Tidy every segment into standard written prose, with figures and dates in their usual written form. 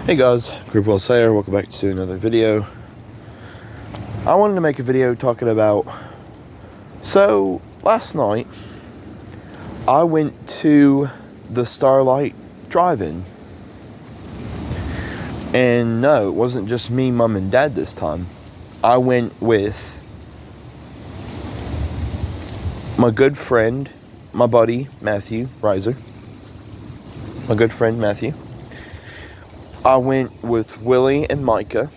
Hey guys, Group Well Sayer, welcome back to another video. I wanted to make a video talking about, so last night I went to the Starlite drive-in, and no, it wasn't just me, mom, and dad this time. I went with my good friend, my buddy Matthew Reiser, my good friend Matthew. I went with Willie and Micah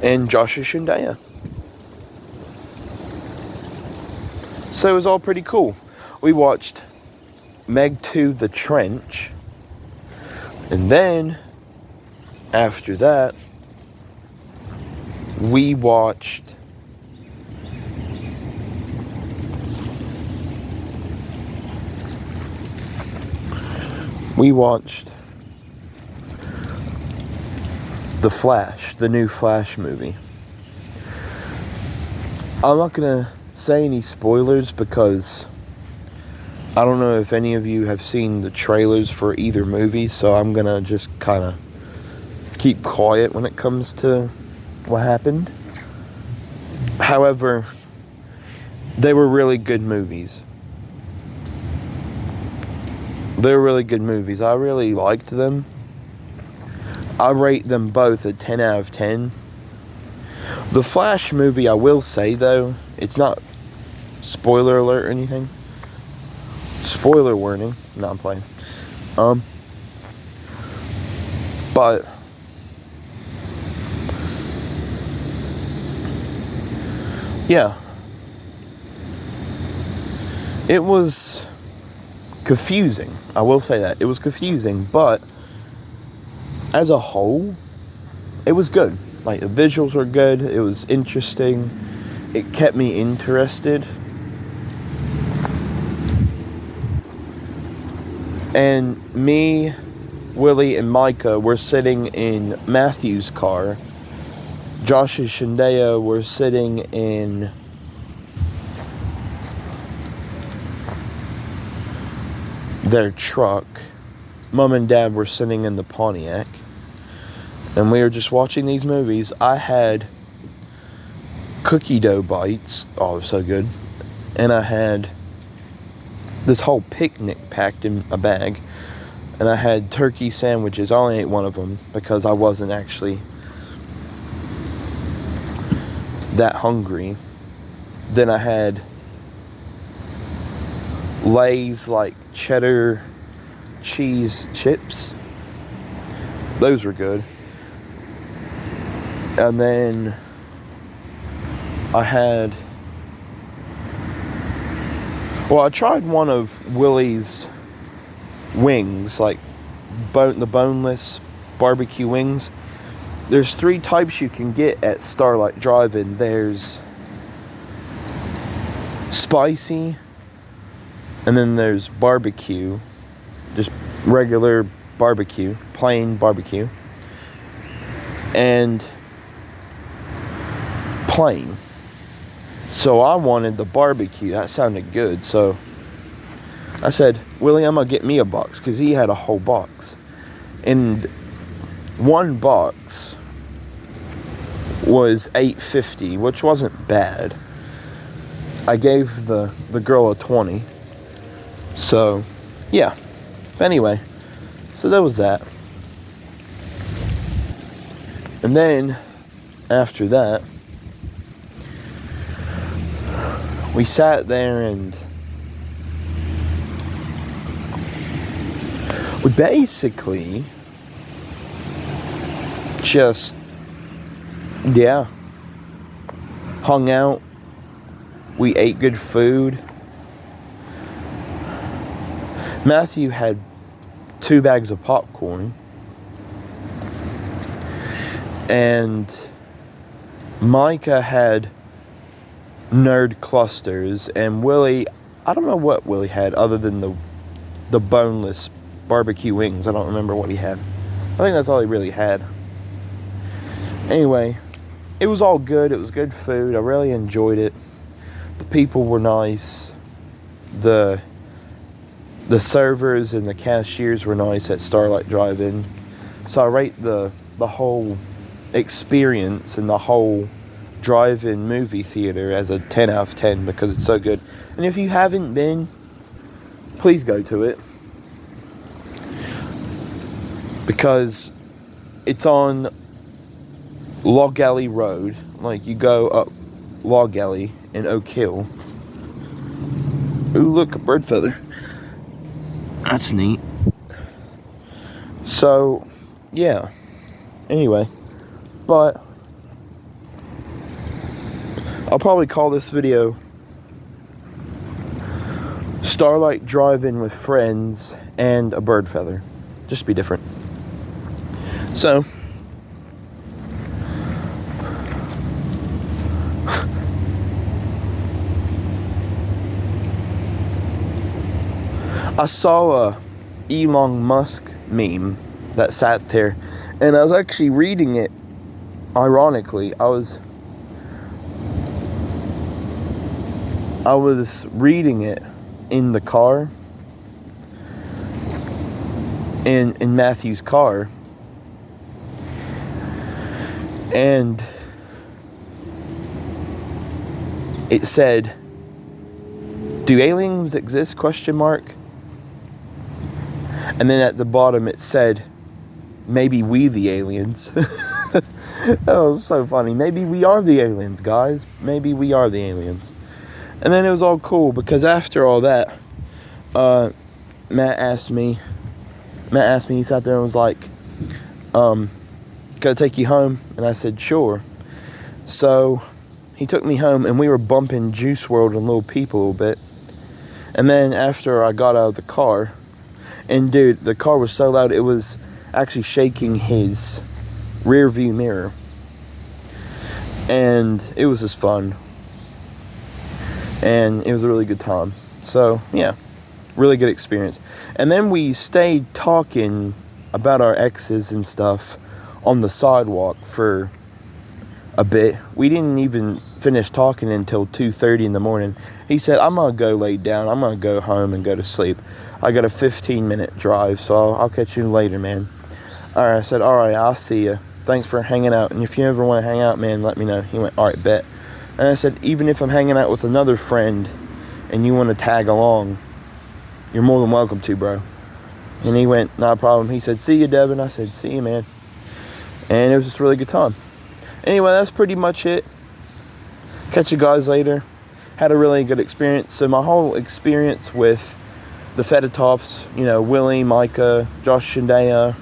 and Josh and Shindaya. So it was all pretty cool. We watched Meg 2 The Trench, and then after that we watched The Flash, the new Flash movie. I'm not gonna say any spoilers because I don't know if any of you have seen the trailers for either movie, so I'm gonna just kind of keep quiet when it comes to what happened. However, they were really good movies. They were really good movies. I really liked them. I rate them both a 10 out of 10. The Flash movie, I will say though, it's not spoiler alert or anything. Spoiler warning. No, I'm playing. But yeah, it was confusing. I will say that. It was confusing, but as a whole, it was good. Like, the visuals were good. It was interesting. It kept me interested. And me, Willie, and Micah were sitting in Matthew's car. Josh and Shindaya were sitting in their truck. Mom and Dad were sitting in the Pontiac. And we were just watching these movies. I had cookie dough bites. Oh, they're so good. And I had this whole picnic packed in a bag. And I had turkey sandwiches. I only ate one of them because I wasn't actually that hungry. Then I had Lay's like cheddar cheese chips. Those were good. And then I tried one of Willie's wings, like the boneless barbecue wings. There's 3 types you can get at Starlight Drive-In. There's spicy, and then there's barbecue, just regular barbecue, plain barbecue, and plain. So I wanted the barbecue. That sounded good. So I said, Willie, I'm gonna get me a box, because he had a whole box. And one box was $8.50, which wasn't bad. I gave the girl a 20. So yeah. Anyway, so there was that. And then after that, we sat there and we basically just, hung out. We ate good food. Matthew had 2 bags of popcorn. And Micah had nerd clusters, and Willie, I don't know what Willie had other than the boneless barbecue wings. I don't remember what he had. I think that's all he really had. Anyway, it was all good. It was good food. I really enjoyed it. The people were nice. The The servers and the cashiers were nice at Starlight Drive-In. So I rate the whole experience and the whole drive-in movie theater as a 10 out of 10 because it's so good. And if you haven't been, please go to it. Because it's on Log Alley Road. Like, you go up Log Alley in Oak Hill. Ooh, look, a bird feather. That's neat. So, yeah. Anyway, but I'll probably call this video Starlight Drive-In with Friends and a bird feather. Just to be different. So, I saw a Elon Musk meme that sat there, and I was actually reading it. Ironically, I was reading it in the car, in Matthew's car, and it said, "Do aliens exist?" ? And then at the bottom it said, "Maybe we the aliens." That was so funny. Maybe we are the aliens, guys. Maybe we are the aliens. And then it was all cool because after all that, Matt asked me, he sat there and was like, "Can I take you home?" And I said, "Sure." So he took me home and we were bumping Juice WRLD and Lil Peep a little bit. And then after I got out of the car, and dude, the car was so loud, it was actually shaking his rear view mirror. And it was just fun. And it was a really good time. So, yeah, really good experience. And then we stayed talking about our exes and stuff on the sidewalk for a bit. We didn't even finish talking until 2:30 in the morning. He said, "I'm going to go lay down. I'm going to go home and go to sleep. I got a 15-minute drive, so I'll catch you later, man." All right, I said, "All right, I'll see you. Thanks for hanging out. And if you ever want to hang out, man, let me know." He went, "All right, bet." And I said, "Even if I'm hanging out with another friend and you want to tag along, you're more than welcome to, bro." And he went, "Not a problem." He said, "See you, Devin." I said, "See you, man." And it was just a really good time. Anyway, that's pretty much it. Catch you guys later. Had a really good experience. So my whole experience with the Feta Tops, you know, Willie, Micah, Josh Shindea,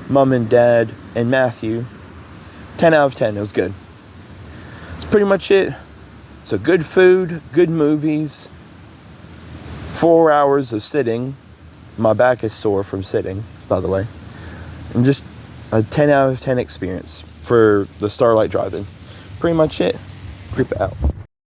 Mom and Dad, and Matthew, 10 out of 10. It was good. That's pretty much it. So good food, good movies, 4 hours of sitting. My back is sore from sitting, by the way. And just a 10 out of 10 experience for the Starlight Drive-In. Pretty much it. Creep out.